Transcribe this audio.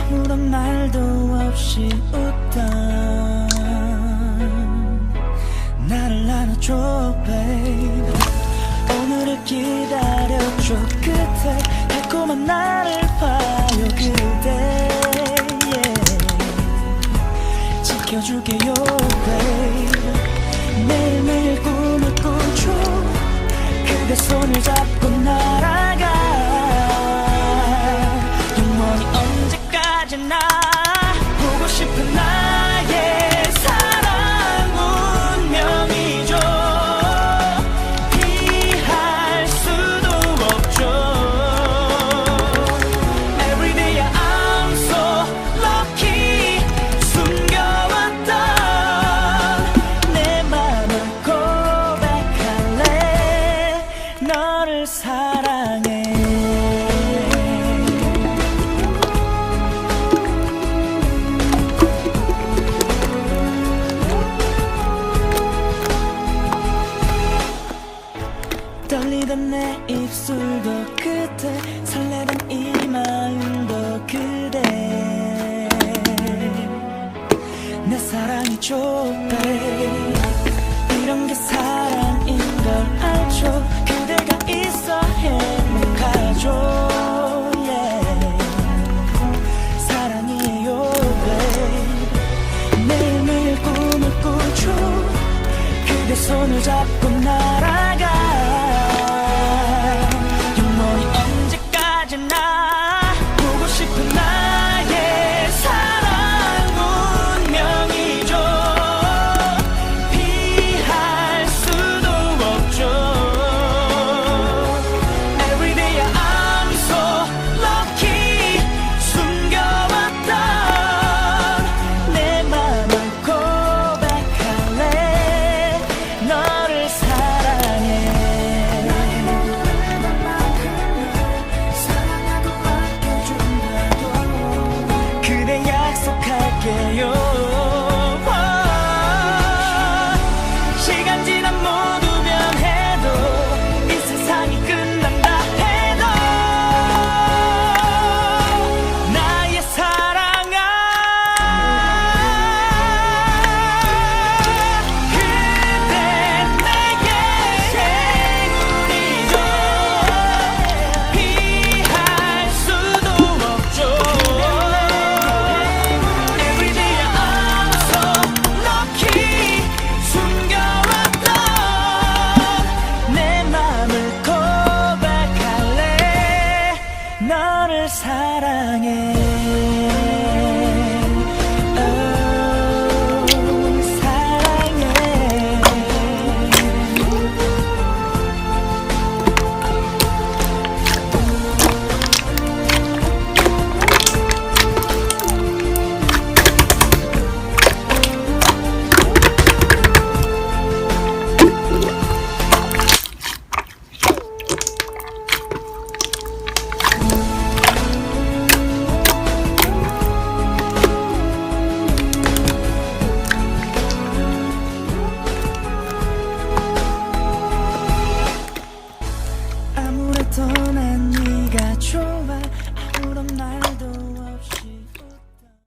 아무런 말도 없이 웃던 나를 안아줘 babe. 오늘을 기다려줘 그대. 달콤한 나를 봐요 그대. 지켜줄게요 babe. 매일매일 꿈을 꾸죠. 그대 손을 잡고 날아가. 영원히 언제까지나 보고 싶은 나의 사랑 운명이죠. 피할 수도 없죠. Every day I'm so lucky. 숨겨왔던 내 맘을 고백할래. 너를 사랑해. 떨리던 내 입술도 그대. 설레던 이 마음도 그대. 내 사랑이죠 babe. 이런 게 사랑인 걸 알죠.